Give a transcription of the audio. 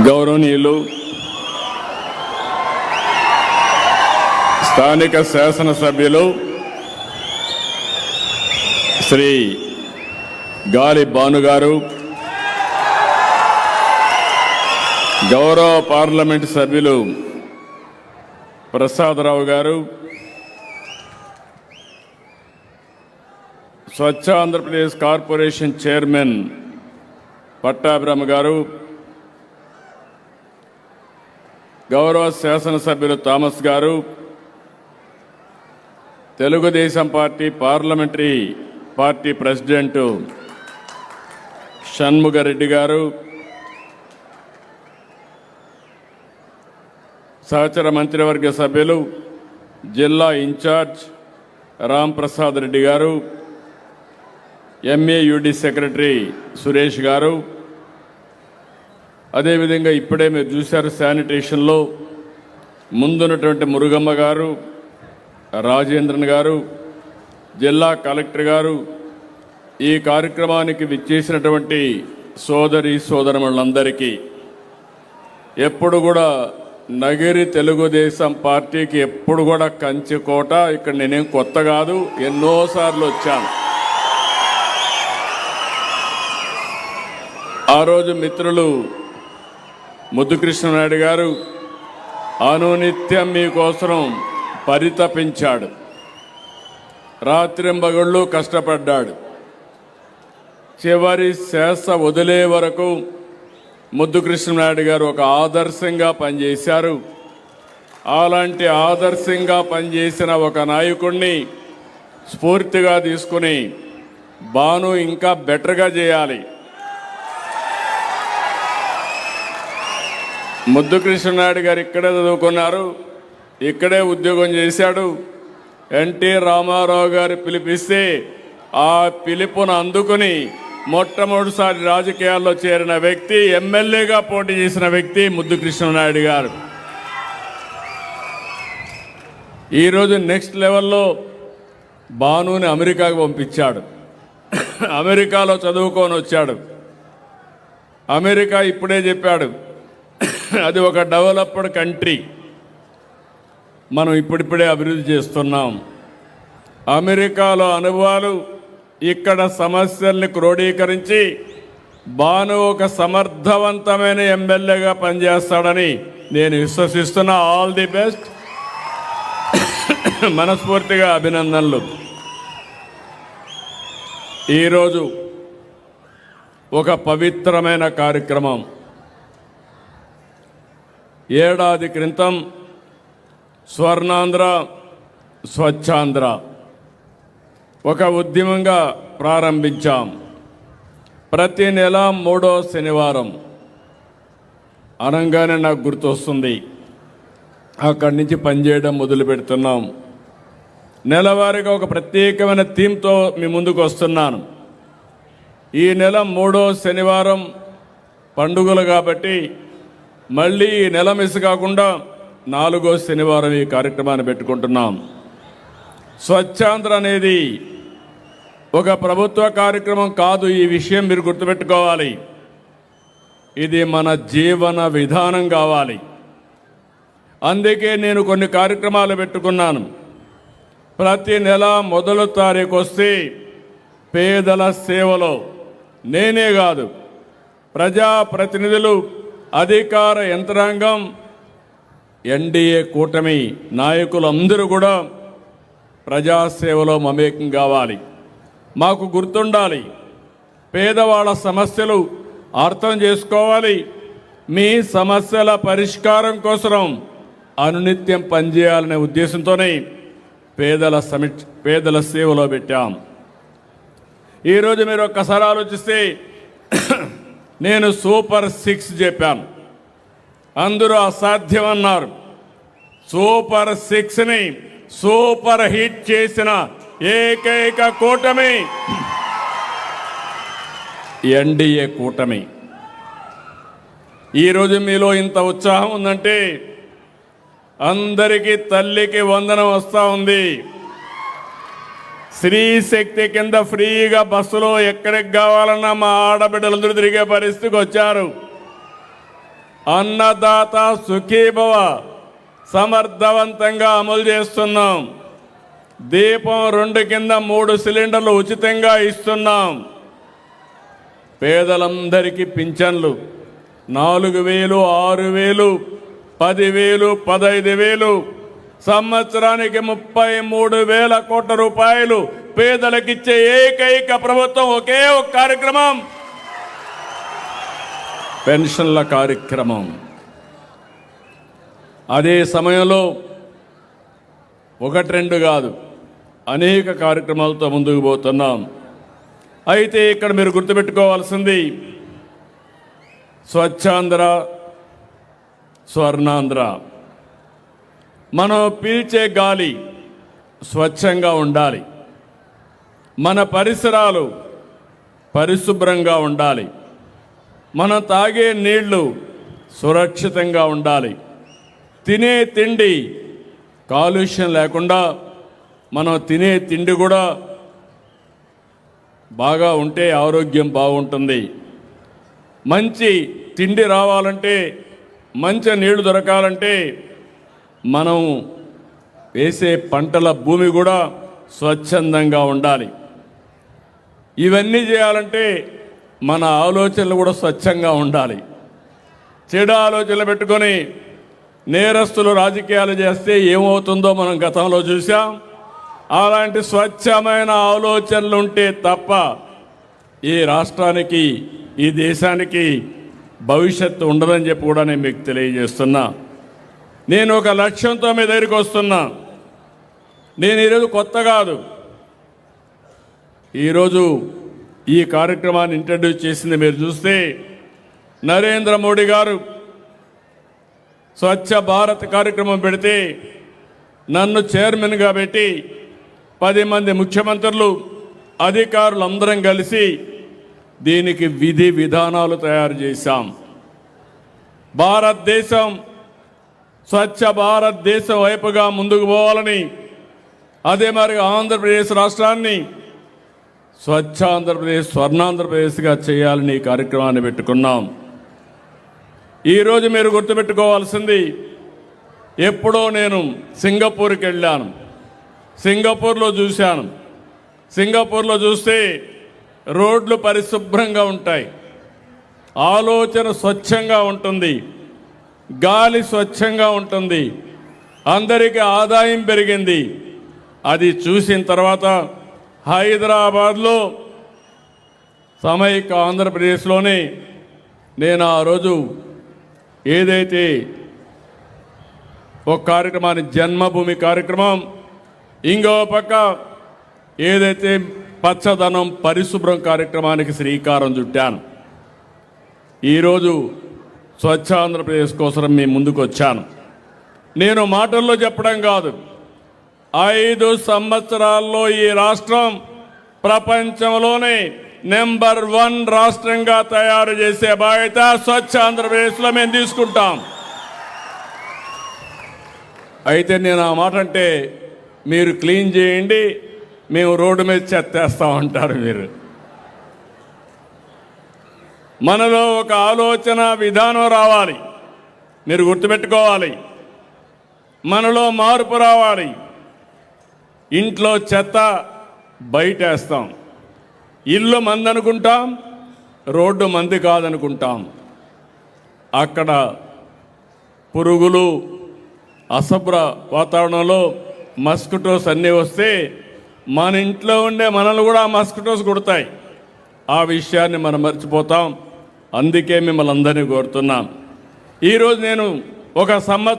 గౌరవనీయులు స్థానిక శాసనసభ్యులు శ్రీ గాలి భానుగారు, గౌరవ పార్లమెంటు సభ్యులు ప్రసాదరావు గారు, స్వచ్ఛ ఆంధ్రప్రదేశ్ కార్పొరేషన్ చైర్మన్ పట్టాభిరామ గారు, గౌరవ శాసనసభ్యులు థామస్ గారు, Telugu Desam party parliamentary party president Shanmuga Reddy గారు, సహచర మంత్రివర్గ సభ్యులు జిల్లా ఇన్ఛార్జ్ రాంప్రసాద్ రెడ్డి గారు, ఎంఏయుడి సెక్రటరీ సురేష్ గారు, అదేవిధంగా ఇప్పుడే మీరు చూశారు శానిటేషన్లో ముందున్నటువంటి మురుగమ్మ గారు, రాజేంద్రన్ గారు, జిల్లా కలెక్టర్ గారు, ఈ కార్యక్రమానికి విచ్చేసినటువంటి సోదరి సోదరులందరికీ ఎప్పుడు కూడా నగిరి తెలుగుదేశం పార్టీకి ఎప్పుడు కూడా కంచుకోట. ఇక్కడ నేనేం కొత్త కాదు, ఎన్నోసార్లు వచ్చాను. ఆ రోజు మిత్రులు ముద్దుకృష్ణనాయుడు గారు అనునిత్యం మీకోసం పరితపించాడు, రాత్రింబగళ్ళు కష్టపడ్డాడు. చివరి శ్వాస వదిలే వరకు ముద్దుకృష్ణనాయుడు గారు ఒక ఆదర్శంగా పనిచేశారు. అలాంటి ఆదర్శంగా పనిచేసిన ఒక నాయకుడిని స్ఫూర్తిగా తీసుకుని భాను ఇంకా బెటర్గా చేయాలి. ముద్దుకృష్ణనాయుడు గారు ఇక్కడే చదువుకున్నారు, ఇక్కడే ఉద్యోగం చేశాడు. ఎన్టీ రామారావు గారు పిలిపిస్తే ఆ పిలుపును అందుకుని మొట్టమొదటిసారి రాజకీయాల్లో చేరిన వ్యక్తి, ఎమ్మెల్యేగా పోటీ చేసిన వ్యక్తి ముద్దుకృష్ణనాయుడు గారు. ఈరోజు నెక్స్ట్ లెవెల్లో భానుని అమెరికాకు పంపించాడు. అమెరికాలో చదువుకొని వచ్చాడు. అమెరికా ఇప్పుడే చెప్పాడు, అది ఒక డెవలప్డ్ కంట్రీ, మనం ఇప్పుడిప్పుడే అభివృద్ధి చేస్తున్నాం. అమెరికాలో అనుభవాలు ఇక్కడ సమస్యల్ని క్రోడీకరించి భాను ఒక సమర్థవంతమైన ఎమ్మెల్యేగా పనిచేస్తాడని నేను విశ్వసిస్తున్నా. ఆల్ ది బెస్ట్, మనస్ఫూర్తిగా అభినందనలు. ఈరోజు ఒక పవిత్రమైన కార్యక్రమం. ఏడాది క్రితం స్వర్ణాంధ్ర స్వచ్ఛాంధ్ర ఒక ఉద్యమంగా ప్రారంభించాం. ప్రతి నెల 3వ శనివారం అనగానే నాకు గుర్తొస్తుంది, అక్కడి నుంచి పనిచేయడం మొదలు పెడుతున్నాం. నెలవారీగా ఒక ప్రత్యేకమైన థీమ్తో మీ ముందుకు వస్తున్నాను. ఈ నెల 3వ శనివారం పండుగలు కాబట్టి మళ్ళీ ఈ నెల మిస్ కాకుండా 4వ శనివారం ఈ కార్యక్రమాన్ని పెట్టుకుంటున్నాం. స్వచ్ఛాంధ్ర అనేది ఒక ప్రభుత్వ కార్యక్రమం కాదు, ఈ విషయం మీరు గుర్తుపెట్టుకోవాలి. ఇది మన జీవన విధానం కావాలి. అందుకే నేను కొన్ని కార్యక్రమాలు పెట్టుకున్నాను. ప్రతి నెల 1వ తారీఖు వస్తే పేదల సేవలో నేనే కాదు, ప్రజాప్రతినిధులు, అధికార యంత్రాంగం, ఎన్డీఏ కూటమి నాయకులందరూ కూడా ప్రజాసేవలో మమేకం కావాలి. మాకు గుర్తుండాలి, పేదవాళ్ళ సమస్యలు అర్థం చేసుకోవాలి. మీ సమస్యల పరిష్కారం కోసం అనునిత్యం పనిచేయాలనే ఉద్దేశంతోనే పేదల సేవలో పెట్టాం. ఈరోజు మీరు ఒక్కసారి ఆలోచిస్తే నేను సూపర్ 6 చెప్పాను, అందరూ అసాధ్యమన్నారు. సూపర్ 6ని సూపర్ హిట్ చేసిన ఏకైక కూటమి ఎన్డీఏ కూటమి. ఈరోజు మీలో ఇంత ఉత్సాహం ఉందంటే అందరికీ తల్లికి వందనం వస్తూ ఉంది. స్త్రీ శక్తి కింద ఫ్రీగా బస్సులో ఎక్కడికి కావాలన్నా మా ఆడబిడ్డలందరూ తిరిగే పరిస్థితికి వచ్చారు. అన్నదాత సుఖీభవ సమర్థవంతంగా అమలు చేస్తున్నాం. దీపం 2 కింద 3 సిలిండర్లు ఉచితంగా ఇస్తున్నాం. పేదలందరికీ పింఛన్లు 4,000, 6,000, 10,000, 15,000, సంవత్సరానికి 33,000 కోట్ల రూపాయలు పేదలకిచ్చే ఏకైక ప్రభుత్వం ఒకే ఒక కార్యక్రమం పెన్షన్ల కార్యక్రమం. అదే సమయంలో 1-2 కాదు, అనేక కార్యక్రమాలతో ముందుకు పోతున్నాం. అయితే ఇక్కడ మీరు గుర్తుపెట్టుకోవాల్సింది స్వచ్ఛాంధ్ర, స్వర్ణాంధ్ర. మనం పీల్చే గాలి స్వచ్ఛంగా ఉండాలి, మన పరిసరాలు పరిశుభ్రంగా ఉండాలి, మనం తాగే నీళ్లు సురక్షితంగా ఉండాలి, తినే తిండి కాలుష్యం లేకుండా మనం తినే తిండి కూడా బాగా ఉంటే ఆరోగ్యం బాగుంటుంది. మంచి తిండి రావాలంటే, మంచి నీళ్లు దొరకాలంటే మనం వేసే పంటల భూమి కూడా స్వచ్ఛందంగా ఉండాలి. ఇవన్నీ చేయాలంటే మన ఆలోచనలు కూడా స్వచ్ఛంగా ఉండాలి. చెడు ఆలోచనలు పెట్టుకొని నేరస్తులు రాజకీయాలు చేస్తే ఏమవుతుందో మనం గతంలో చూసాం. అలాంటి స్వచ్ఛమైన ఆలోచనలు ఉంటే తప్ప ఈ రాష్ట్రానికి, ఈ దేశానికి భవిష్యత్తు ఉండదని చెప్పి కూడా నేను మీకు తెలియజేస్తున్నా. నేను ఒక లక్ష్యంతో మీ దగ్గరికి వస్తున్నా. నేను ఈరోజు కొత్త కాదు. ఈరోజు ఈ కార్యక్రమాన్ని ఇంట్రడ్యూస్ చేసింది మీరు చూస్తే నరేంద్ర మోడీ గారు స్వచ్ఛ భారత్ కార్యక్రమం పెడితే నన్ను చైర్మన్గా పెట్టి 10 మంది ముఖ్యమంత్రులు, అధికారులు అందరం కలిసి దీనికి విధి విధానాలు తయారు చేశాం. భారతదేశం స్వచ్ఛ భారతదేశం వైపుగా ముందుకు పోవాలని, అదే మరి ఆంధ్రప్రదేశ్ రాష్ట్రాన్ని స్వచ్ఛ ఆంధ్రప్రదేశ్, స్వర్ణాంధ్రప్రదేశ్గా చేయాలని ఈ కార్యక్రమాన్ని పెట్టుకున్నాం. ఈరోజు మీరు గుర్తుపెట్టుకోవాల్సింది, ఎప్పుడో నేను సింగపూర్కి వెళ్ళాను. సింగపూర్లో చూశాను. సింగపూర్లో చూస్తే రోడ్లు పరిశుభ్రంగా ఉంటాయి, ఆలోచన స్వచ్ఛంగా ఉంటుంది, గాలి స్వచ్ఛంగా ఉంటుంది, అందరికీ ఆదాయం పెరిగింది. అది చూసిన తర్వాత హైదరాబాద్లో సమైక్య ఆంధ్రప్రదేశ్లోనే నేను ఆ రోజు ఏదైతే ఒక కార్యక్రమాన్ని, జన్మభూమి కార్యక్రమం, ఇంకో పక్క ఏదైతే పచ్చదనం పరిశుభ్రం కార్యక్రమానికి శ్రీకారం చుట్టాను. ఈరోజు స్వచ్ఛ ఆంధ్రప్రదేశ్ కోసం మీ ముందుకు వచ్చాను. నేను మాటల్లో చెప్పడం కాదు, 5 సంవత్సరాల్లో ఈ రాష్ట్రం ప్రపంచంలోనే నెంబర్ 1 రాష్ట్రంగా తయారు చేసే బాధ్యత స్వచ్ఛ ఆంధ్రప్రదేశ్లో మేము తీసుకుంటాం. అయితే నేను ఆ మాట అంటే మీరు క్లీన్ చేయండి, మేము రోడ్డు మీద చెత్తేస్తామంటారు. మీరు మనలో ఒక ఆలోచన విధానం రావాలి. మీరు గుర్తుపెట్టుకోవాలి, మనలో మార్పు రావాలి. ఇంట్లో చెత్త బయటేస్తాం, ఇల్లు మంది అనుకుంటాం, రోడ్డు మంది కాదనుకుంటాం. అక్కడ పురుగులు, అశుభ్ర వాతావరణంలో మస్కిటోస్ అన్నీ వస్తే మన ఇంట్లో ఉండే మనల్ని కూడా మస్కిటోస్ కొడతాయి. ఆ విషయాన్ని మనం మర్చిపోతాం. అందుకే మిమ్మల్ని అందరినీ కోరుతున్నాం. ఈరోజు నేను ఒక